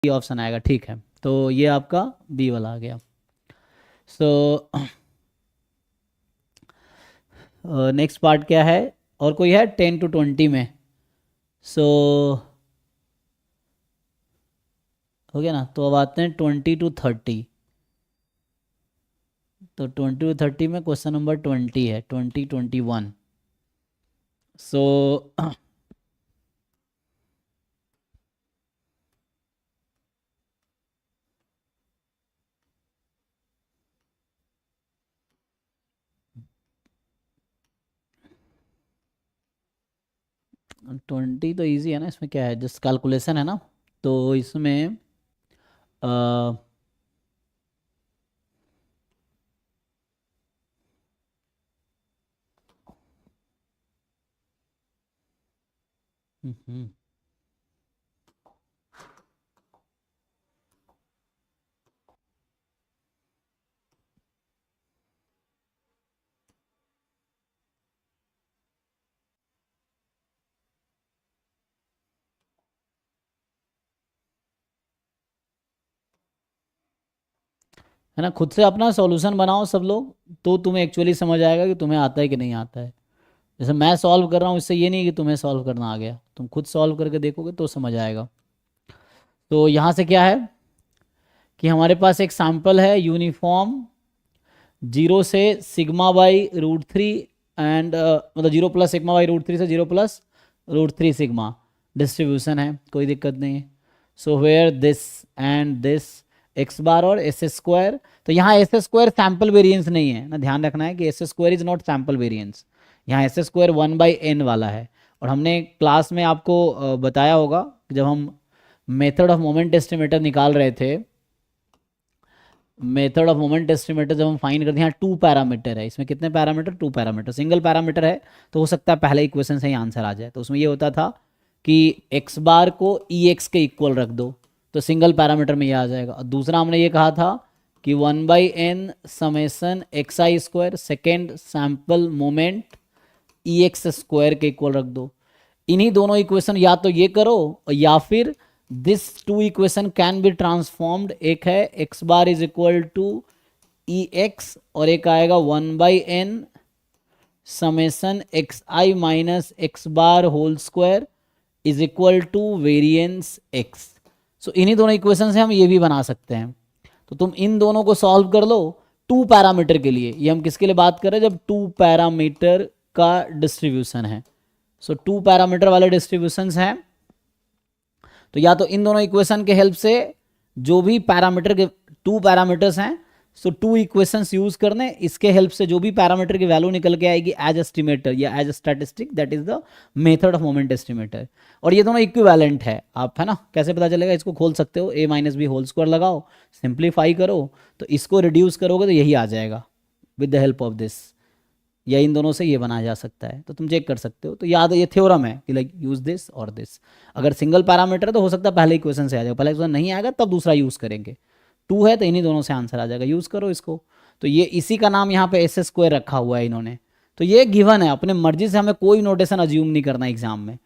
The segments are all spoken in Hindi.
बी ऑप्शन आएगा। ठीक है, तो ये आपका बी वाला आ गया। सो नेक्स्ट पार्ट क्या है, और कोई है 10 to 20 में? सो हो गया ना, तो अब आते हैं 20 to 30। तो 20 to 30 में क्वेश्चन नंबर 20 है, 2021। सो 20 तो इजी है ना, इसमें क्या है, जस्ट कैलकुलेशन है ना। तो इसमें अ, हम्म, है ना, खुद से अपना सॉल्यूशन बनाओ सब लोग, तो तुम्हें एक्चुअली समझ आएगा कि तुम्हें आता है कि नहीं आता है। जैसे मैं सॉल्व कर रहा हूँ, इससे ये नहीं कि तुम्हें सॉल्व करना आ गया, तुम खुद सॉल्व करके देखोगे तो समझ आएगा। तो यहाँ से क्या है कि हमारे पास एक सैंपल है यूनिफॉर्म 0 से σ/√3 एंड मतलब 0 + σ/√3 से 0 + √3 सिग्मा डिस्ट्रीब्यूशन है, कोई दिक्कत नहीं है। So where this and this X bar और एस स्क्वायर, तो यहाँ एस स्क्वायर सैम्पल वेरिएंस नहीं है ना, ध्यान रखना है कि S square is not sample variance. यहाँ एस स्क्वायर 1/n वाला है। और हमने क्लास में आपको बताया होगा कि जब हम मेथड ऑफ मोमेंट एस्टिमेटर निकाल रहे थे, मेथड ऑफ मोमेंट एस्टिमेटर जब हम फाइंड करते हैं, यहाँ 2 पैरामीटर है, इसमें कितने पैरामीटर, 2 पैरामीटर, सिंगल पैरामीटर है तो हो सकता है पहले इक्वेशन से ही आंसर आ जाए। तो उसमें ये होता था कि एक्स बार को ई एक्स के इक्वल रख दो, तो सिंगल पैरामीटर में ये आ जाएगा। और दूसरा हमने ये कहा था कि 1/n समेसन एक्स आई स्क्वायर सेकेंड सैम्पल मोमेंट ई एक्स स्क्वायर के इक्वल रख दो। इन्हीं दोनों इक्वेशन या तो ये करो, या फिर this two equation can be transformed. एक है X bar is equal to E X, और एक आएगा 1/n summation X I minus X bar whole square is equal to variance X. So इन्हीं दोनों इक्वेशन से हम ये भी बना सकते हैं। तो तुम इन दोनों को सॉल्व कर लो 2 पैरामीटर के लिए। ये हम किसके लिए बात कर रहे हैं, जब 2 पैरामीटर का डिस्ट्रीब्यूशन है। सो 2 पैरामीटर वाले डिस्ट्रीब्यूशंस हैं, तो या तो इन दोनों इक्वेशन के हेल्प से जो भी पैरामीटर के 2 पैरामीटर्स हैं, सो 2 इक्वेशंस यूज करने, इसके हेल्प से जो भी पैरामीटर की वैल्यू निकल के आएगी एज एस्टिमेटर या as statistic, that is the method of moment estimator. और ये दोनों इक्विवेलेंट है, आप है ना, कैसे पता चलेगा, इसको खोल सकते हो, a - b होल स्क्वायर लगाओ, सिंप्लीफाई करो, तो इसको रिड्यूस करोगे तो यही आ जाएगा with the help of this, या इन दोनों से ये बनाया जा सकता है। तो तुम चेक कर सकते हो। तो याद है ये थ्योरम है कि लाइक यूज दिस और दिस। अगर सिंगल पैरामीटर है तो हो सकता है पहले इक्वेशन से आ जाएगा, पहले इक्वेशन नहीं आएगा तब दूसरा यूज करेंगे। 2 है तो इन्हीं दोनों से आंसर आ जाएगा, यूज करो इसको। तो ये इसी का नाम यहाँ पे एस स्क्वायर रखा हुआ है इन्होंने। तो ये गिवन है, अपने मर्जी से हमें कोई नोटेशन अज्यूम नहीं करना एग्जाम में,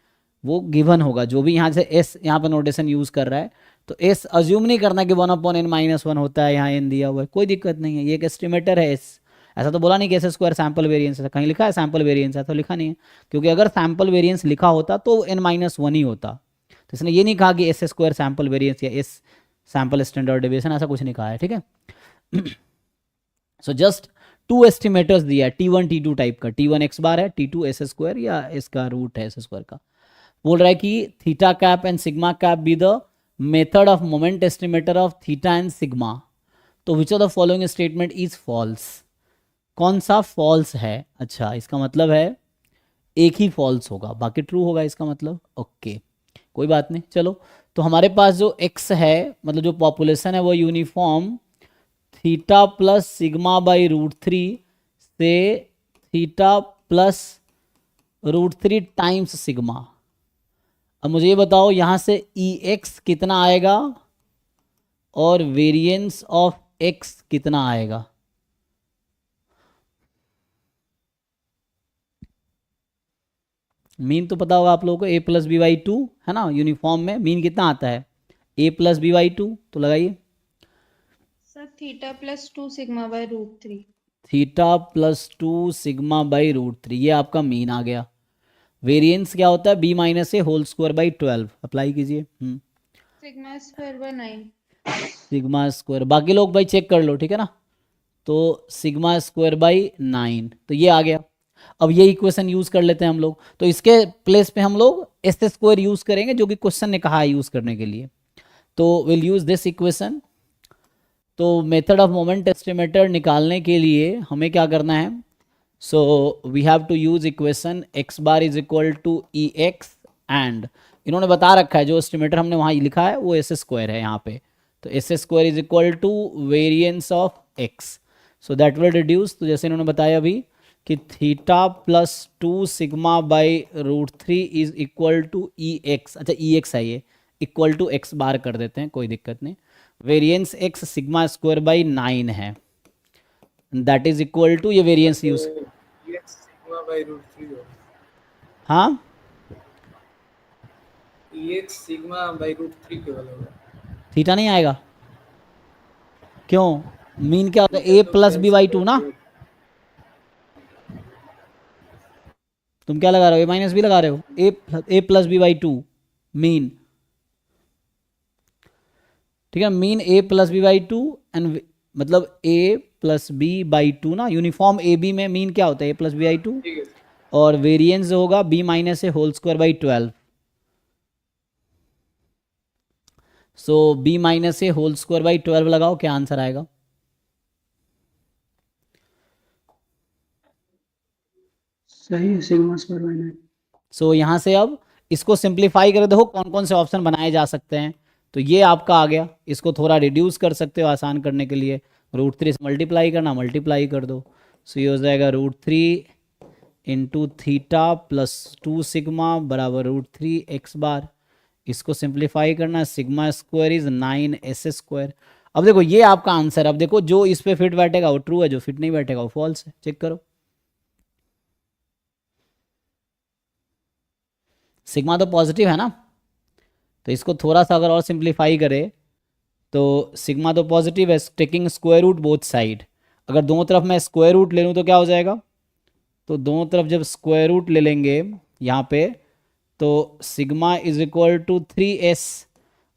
वो गिवन होगा। जो भी यहाँ से एस यहाँ पे नोटेशन यूज कर रहा है, तो एस अज्यूम नहीं करना कि 1/n - 1 होता है, यहाँ एन दिया हुआ है, कोई दिक्कत नहीं है, ये एक एस्टिमेटर है एस। ऐसा तो बोला नहीं कि एस स्क्वायर सैम्पल वेरिएंस है, कहीं लिखा है सैम्पल वेरिएंस है, तो लिखा नहीं है, क्योंकि अगर सैम्पल वेरिएंस लिखा होता तो n - 1 ही होता। तो इसने ये नहीं कहा कि एस स्क्वायर सैम्पल वेरिएंस या एस सैम्पल स्टैंडर्ड डेविएशन, ऐसा कुछ नहीं कहा है, ठीक है। सो जस्ट 2 एस्टिमेटर्स दिया है, T1 T2 टाइप का, T1 एक्स बार है, T2 एस स्क्वायर या इसका रूट है एस स्क्वायर का। बोल रहा है कि theta cap and sigma cap be the method of moment estimator of theta and sigma, तो which of the following statement is false. कौन सा फॉल्स है, अच्छा इसका मतलब है एक ही फॉल्स होगा, बाकी ट्रू होगा इसका मतलब, ओके कोई बात नहीं। चलो, तो हमारे पास जो एक्स है, मतलब जो पॉपुलेशन है, वो यूनिफॉर्म थीटा प्लस σ/√3 से थीटा प्लस √3 टाइम्स सिग्मा। अब मुझे ये बताओ यहाँ से ई एक्स कितना आएगा और वेरिएंस ऑफ एक्स कितना आएगा। मीन तो पता होगा आप लोगों को, a + b/2 है ना, यूनिफॉर्म में मीन कितना आता है, A plus B by two, तो लगाइए sir theta plus 2 sigma by root 3। Theta plus two sigma by root three, ये आपका मीन आ गया। वेरिएंस क्या होता है, B minus A whole square by 12, apply कीजिए। Sigma square by 9। Sigma square, बाकी लोग भाई चेक कर लो, ठीक है ना। तो सिग्मा स्क्वायर बाई 9, तो ये आ गया। अब ये इक्वेशन यूज कर लेते हैं हम लोग, तो इसके प्लेस पे हम लोग एस स्क्वायर यूज करेंगे, जो कि क्वेश्चन ने कहा है यूज करने के लिए। तो विल यूज दिस इक्वेशन। तो मेथड ऑफ मोमेंट एस्टिमेटर निकालने के लिए हमें क्या करना है, so we have to use equation X bar is equal to E X and, इन्होंने बता रखा है जो एस्टिमेटर हमने वहाँ लिखा है वो एस स्क्वायर है यहाँ पे। तो S square is equal to variance of X, so that will reduce, तो जैसे इन्होंने बताया अभी कि theta plus two sigma by root three is equal to E X, अच्छा ई एक्स है ये, इक्वल टू एक्स बार कर देते हैं, कोई दिक्कत नहीं। Variance X sigma square by 9 है, दैट इज इक्वल टू, ये variance use, sigma by root three हो, हाँ X sigma by root three केवल होगा, थीटा नहीं आएगा क्यों, मीन क्या होता है, ए थीटा तो plus B by cancel two ना, करके तुम क्या लगा रहे हो, ए माइनस बी लगा रहे हो, A plus B by two mean, ठीक है, mean A plus B by two and मतलब A plus B by two ना, यूनिफॉर्म ए बी में मीन क्या होता है, A plus B by two, ठीक है। और वेरिएंस होगा B minus A whole square by 12। So B minus A whole square by 12 लगाओ, क्या आंसर आएगा। सही है, सिग्मा स्क्वायर बाय 9। सो यहाँ से अब इसको सिंप्लीफाई कर देखो कौन कौन से ऑप्शन बनाए जा सकते हैं। तो ये आपका आ गया, इसको थोड़ा रिड्यूस कर सकते हो आसान करने के लिए, रूट थ्री से मल्टीप्लाई करना, मल्टीप्लाई कर दो। सो ये हो जाएगा root three into theta plus two sigma बराबर रूट थ्री एक्स बार। इसको सिंप्लीफाई करना, sigma square is 9 s square. अब देखो ये आपका आंसर, अब देखो जो इस पे फिट बैठेगा वो ट्रू है, जो फिट नहीं बैठेगा वो फॉल्स है, चेक करो। सिग्मा तो पॉजिटिव है ना, तो इसको थोड़ा सा अगर और सिंप्लीफाई करें तो सिग्मा तो पॉजिटिव है, taking square root both side, अगर दोनों तरफ मैं स्क्वायर रूट ले लूँ तो क्या हो जाएगा, तो दोनों तरफ जब स्क्वायर रूट ले लेंगे यहाँ पे, तो sigma is equal to 3s।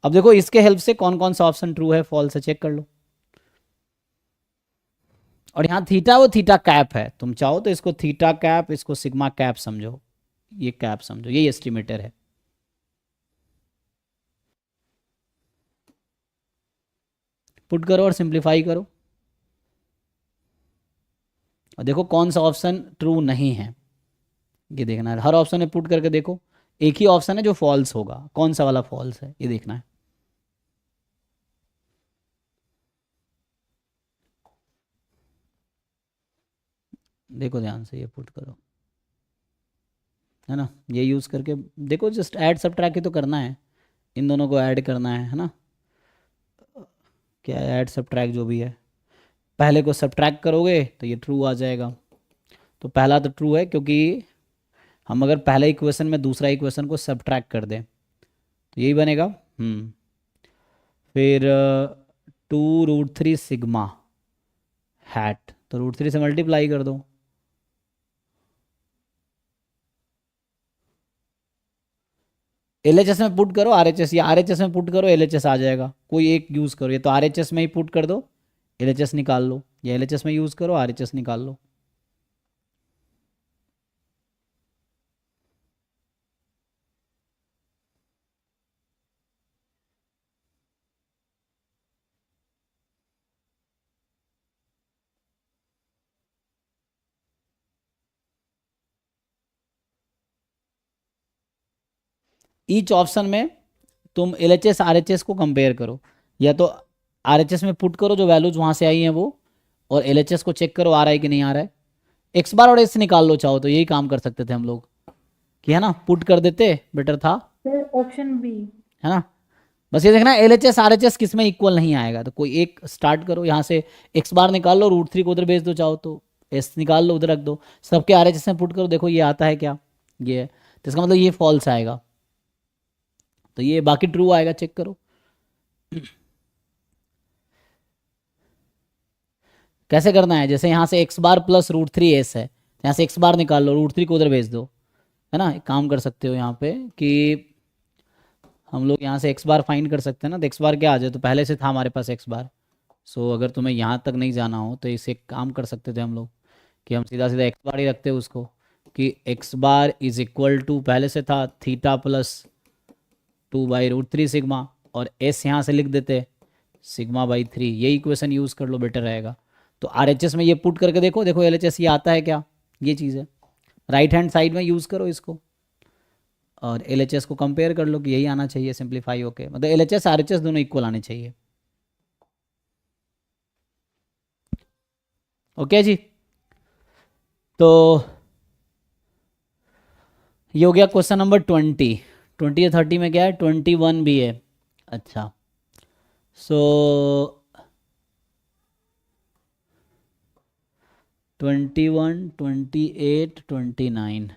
अब देखो इसके हेल्प से कौन कौन सा ऑप्शन ट्रू है फॉल्स है चेक कर लो। और यहाँ थीटा वो थीटा कैप है, तुम चाहो तो इसको थीटा कैप, इसको सिग्मा कैप समझो, ये कैप समझो, ये एस्टिमेटर है। पुट करो और सिंप्लीफाई करो, और देखो कौन सा ऑप्शन ट्रू नहीं है, ये देखना है, हर ऑप्शन में पुट करके देखो, एक ही ऑप्शन है जो फॉल्स होगा, कौन सा वाला फॉल्स है ये देखना है। देखो ध्यान से, ये पुट करो, है ना, ये यूज़ करके देखो, जस्ट ऐड सब्ट्रैक्ट ही तो करना है, इन दोनों को ऐड करना है ना, क्या ऐड सब्ट्रैक्ट जो भी है, पहले को सब्ट्रैक्ट करोगे तो ये ट्रू आ जाएगा। तो पहला तो ट्रू है, क्योंकि हम अगर पहले इक्वेशन में दूसरा इक्वेशन को सब्ट्रैक्ट कर दें तो यही बनेगा। फिर two root three sigma hat, तो रूट थ्री से मल्टीप्लाई कर दो, एलएचएस में पुट करो आरएचएस, या आरएचएस में पुट करो एलएचएस आ जाएगा, कोई एक यूज़ करो, ये तो आरएचएस में ही पुट कर दो, एलएचएस निकाल लो, या एलएचएस में यूज़ करो आरएचएस निकाल लो। ईच ऑप्शन में तुम एलएचएस आरएचएस को कंपेयर करो, या तो आरएचएस में पुट करो जो वैल्यूज वहाँ से आई हैं वो, और एलएचएस को चेक करो आ रहा है कि नहीं आ रहा है, एक्स बार और एस निकाल लो चाहो तो, यही काम कर सकते थे हम लोग, कि है ना, पुट कर देते बेटर था, ऑप्शन बी। है ना। बस ये देखना एलएचएस आरएचएस किस में इक्वल नहीं आएगा, तो कोई एक स्टार्ट करो, यहाँ से एक्स बार निकाल लो, रूट थ्री को उधर भेज दो, चाहो तो एस निकाल लो उधर रख दो, सबके आरएचएस में पुट करो, देखो ये आता है क्या, ये है, तो इसका मतलब ये फॉल्स आएगा, तो ये बाकी ट्रू आएगा, चेक करो। कैसे करना है, जैसे यहाँ से एक्स बार प्लस रूट थ्री एस है, यहाँ से एक्स बार निकाल लो, रूट थ्री को उधर भेज दो, है ना। एक काम कर सकते हो यहाँ पे कि हम लोग यहाँ से एक्स बार फाइंड कर सकते हैं ना, तो एक्स बार क्या आ जाए, तो पहले से था हमारे पास एक्स बार। सो अगर तुम्हें यहाँ तक नहीं जाना हो तो इसे एक काम कर सकते थे हम लोग कि हम सीधा सीधा एक्स बार ही रखते हैं उसको, कि x bar is equal to पहले से था थीटा प्लस 2/√3 सिग्मा, और एस यहाँ से लिख देते सिग्मा बाई 3, यही इक्वेशन यूज़ कर लो, बेटर रहेगा। तो आरएचएस में ये पुट करके देखो, देखो एलएचएस ये आता है क्या, ये चीज़ है, राइट हैंड साइड में यूज़ करो इसको और एलएचएस को कंपेयर कर लो कि यही आना चाहिए सिंप्लीफाई होके, मतलब एलएचएस आरएचएस दोनों इक्वल आने चाहिए। ओके जी, तो ये हो गया क्वेश्चन नंबर 20 या 30 में क्या है, 21 भी है। अच्छा, सो 21, 28, 29